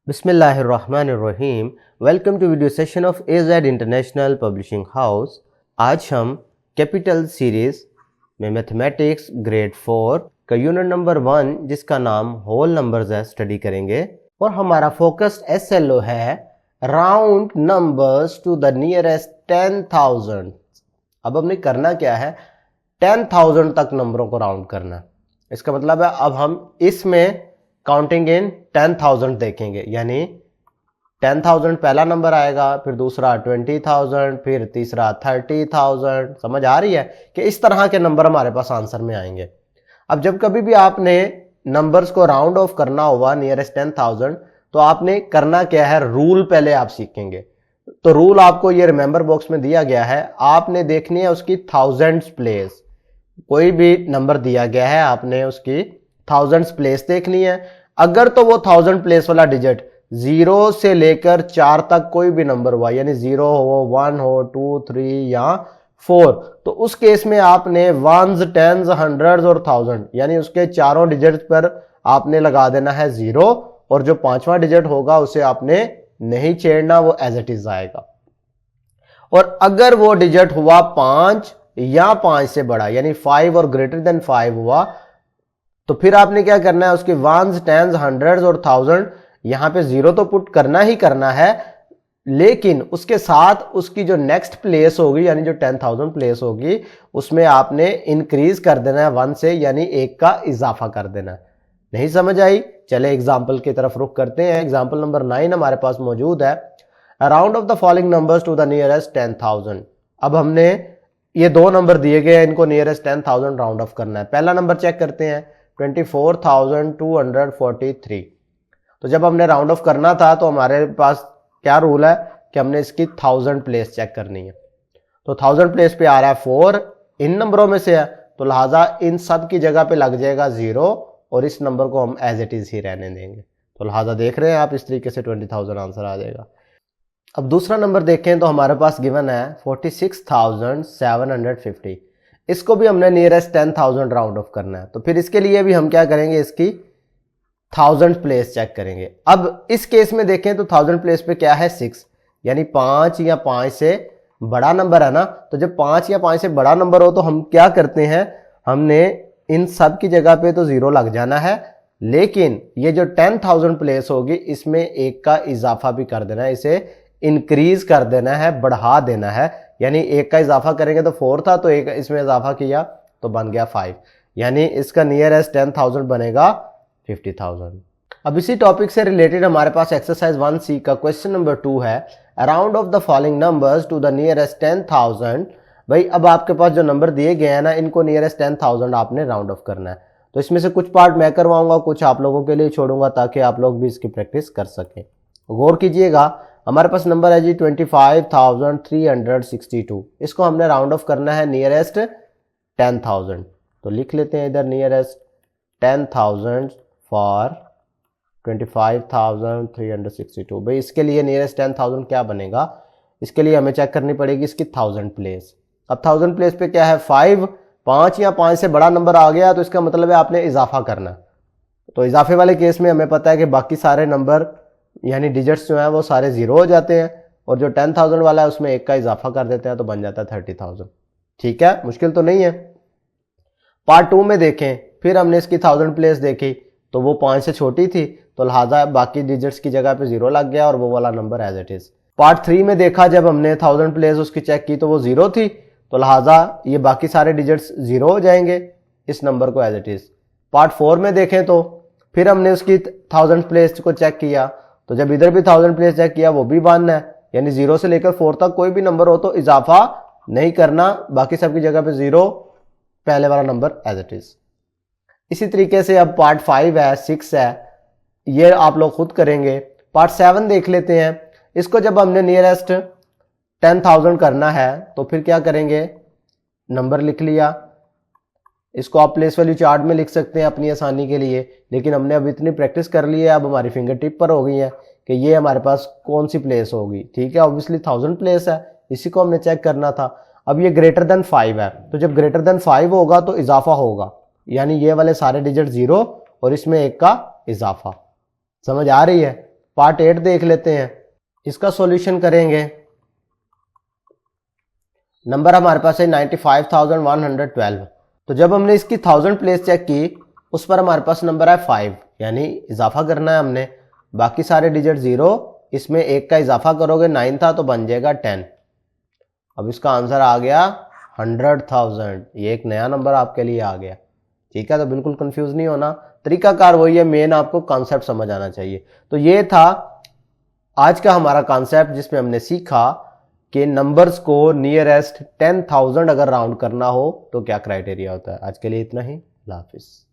बिस्मिल्लाहिर्रहमानिर्रहीम। Welcome to video session of AZ international publishing house. आज हम कैपिटल सीरीज में मैथमेटिक्स ग्रेड 4 का यूनिट नंबर 1 जिसका नाम होल नंबर्स है स्टडी करेंगे और हमारा फोकस SLO है round numbers to the nearest 10,000। अब हमने करना क्या है, 10,000 तक नंबरों को राउंड करना। इसका मतलब है अब हम इसमें काउंटिंग इन 10,000 देखेंगे, यानी 10,000 पहला नंबर आएगा, फिर दूसरा 20,000, फिर तीसरा 30,000। समझ आ रही है कि इस तरह के नंबर हमारे पास आंसर में आएंगे। अब जब कभी भी आपने नंबर्स को राउंड ऑफ करना होगा नियरेस्ट 10,000 तो आपने करना क्या है, रूल पहले आप सीखेंगे। तो रूल आपको ये रिमेंबर बॉक्स में दिया गया है, आपने देखनी है उसकी थाउजेंड्स प्लेस। कोई भी नंबर दिया गया है आपने उसकी थाउजेंड्स प्लेस देखनी है। अगर तो वो 1000 प्लेस वाला डिजिट 0 से लेकर 4 तक कोई भी नंबर हुआ, यानी 0 हो, 1 हो, 2, 3 या 4, तो उस केस में आपने वंस, टेंस, हंड्रेड्स और 1000 यानी उसके चारों डिजिट पर आपने लगा देना है 0 और जो पांचवा डिजिट होगा उसे आपने नहीं छेड़ना, वो एज इट इज आएगा। और अगर वो डिजिट हुआ 5 या 5 से बड़ा, यानी 5 और ग्रेटर देन 5 हुआ, तो फिर आपने क्या करना है, उसके वंस, टेंस, हंड्रेड्स और 1000 यहां पे 0 तो पुट करना ही करना है, लेकिन उसके साथ उसकी जो नेक्स्ट प्लेस होगी, यानी जो 10,000 प्लेस होगी, उसमें आपने इंक्रीज कर देना है 1 से, यानी 1 का इजाफा कर देना है। नहीं समझ आई? चले एग्जाम्पल की तरफ रुख करते हैं। एग्जाम्पल नंबर 9 हमारे पास मौजूद है। Around off the following numbers to the nearest 10,000। अब हमने ये दो नंबर दिए गए हैं, इनको नियरेस्ट 10,000 राउंड ऑफ करना है। पहला नंबर चेक करते हैं, 24,243। तो जब हमने राउंड ऑफ करना था तो हमारे पास क्या रूल है कि हमने इसकी 1000 प्लेस चेक करनी है। तो 1000 प्लेस पे आ रहा है 4, इन नंबरों में से है, तो लिहाजा इन सब की जगह पे लग जाएगा 0 और इस नंबर को हम एज इट इज ही रहने देंगे। तो लिहाजा देख रहे हैं आप, इस तरीके से 20,000 आंसर आ जाएगा। अब दूसरा नंबर देखें तो हमारे पास गिवन है 46,750। इसको भी हमने नियरेस्ट 10,000 राउंड ऑफ करना है। तो फिर इसके लिए भी हम क्या करेंगे, इसकी 1000 प्लेस चेक करेंगे। अब इस केस में देखें तो 1000 प्लेस पे क्या है, 6, यानी 5 या 5 से बड़ा नंबर है ना। तो जब 5 या 5 से बड़ा नंबर हो तो हम क्या करते हैं, हमने इन सब की जगह पे तो 0 लग जाना है, लेकिन ये जो 10,000 प्लेस होगी इसमें 1 का इजाफा भी कर देना है, इसे इंक्रीज कर देना है, बढ़ा देना है। यानी 1 का इजाफा करेंगे तो 4 था, तो 1 इसमें इजाफा किया तो बन गया 5, यानी इसका नियरेस्ट 10,000 बनेगा 50,000। अब इसी टॉपिक से रिलेटेड हमारे पास एक्सरसाइज 1C का क्वेश्चन नंबर 2 है, around off the following numbers to the nearest 10,000। भाई अब आपके पास जो नंबर दिए गए हैं ना, इनको नियरेस्ट 10,000 आपने राउंड ऑफ करना है। तो इसमें से कुछ पार्ट मैं करवाऊंगा, कुछ आप लोगों के लिए छोड़ूंगा ताकि आप लोग भी इसकी प्रैक्टिस कर सकें। गौर कीजिएगा, हमारे पास नंबर है जी 25,362। इसको हमने राउंड ऑफ करना है नियरेस्ट 10,000। तो लिख लेते हैं इधर नियरेस्ट 10,000 फॉर 25,362। भाई इसके लिए नियरेस्ट 10,000 क्या बनेगा, इसके लिए हमें चेक करनी पड़ेगी इसकी 1000 प्लेस। अब 1000 प्लेस पे क्या है, 5 या 5 से बड़ा नंबर आ गया तो इसका मतलब है आपने इजाफा करना। तो इजाफे वाले केस में हमें पता है कि बाकी सारे नंबर यानी डिजिट्स जो है वो सारे 0 हो जाते हैं, और जो 10,000 वाला है उसमें 1 का इजाफा कर देते हैं तो बन जाता है 30,000। ठीक है, मुश्किल तो नहीं है। पार्ट 2 में देखें, फिर हमने इसकी 1000 प्लेस देखी तो वो 5 से छोटी थी, तो लिहाजा बाकी डिजिट्स की जगह पे 0 लग गया और वो वाला number as it is. Part 3 में देखा, जब हमने 1000 प्लेस उसकी चेक की तो वो 0 थी, तो लिहाजा ये बाकी सारे डिजिट्स 0 हो जाएंगे, इस नंबर को एज इट इज। पार्ट 4 में देखें तो फिर हमने उसकी 1000 प्लेस को चेक किया, तो जब इधर भी 1000 प्लेस चेक किया वो भी 1 है, यानी 0 से लेकर 4 तक कोई भी नंबर हो तो इजाफा नहीं करना, बाकी सबकी जगह पे 0, पहले वाला नंबर एज इट इज। इसी तरीके से अब पार्ट 5 है, 6 है, ये आप लोग खुद करेंगे। पार्ट 7 देख लेते हैं। इसको जब हमने नियरेस्ट 10,000 करना है तो फिर क्या करेंगे, नंबर लिख लिया, इसको आप प्लेस वैल्यू चार्ट में लिख सकते हैं अपनी आसानी के लिए, लेकिन हमने अब इतनी प्रैक्टिस कर ली है, अब हमारी फिंगर टिप पर हो गई है कि ये हमारे पास कौन सी प्लेस होगी। ठीक है, ऑब्वियसली 1000 प्लेस है, इसी को हमने चेक करना था। अब ये ग्रेटर देन 5 है, तो जब ग्रेटर देन 5 होगा तो इजाफा होगा, यानी ये वाले सारे डिजिट 0 और इसमें 1 का इजाफा। समझ आ रही है? पार्ट 8 देख लेते हैं। इसका सॉल्यूशन करेंगे। नंबर हमारे पास है 95,112। तो जब हमने इसकी 1000 प्लेस चेक की, उस पर हमारे पास नंबर है 5, यानी इजाफा करना है हमने। बाकी सारे डिजिट 0, इसमें एक का इजाफा करोगे, 9 था तो बन जाएगा 10। अब इसका आंसर आ गया 100,000। ये एक नया नंबर आपके लिए आ गया। ठीक है, तो बिल्कुल कंफ्यूज नहीं होना, तरीकाकार वही है, मेन आपको कॉन्सेप्ट समझ आना चाहिए। तो ये था आज का हमारा कॉन्सेप्ट, जिसमें हमने सीखा कि नंबर्स को नियरेस्ट 10,000 अगर राउंड करना हो तो क्या क्राइटेरिया होता है। आज के लिए इतना ही। अल्लाह हाफिज।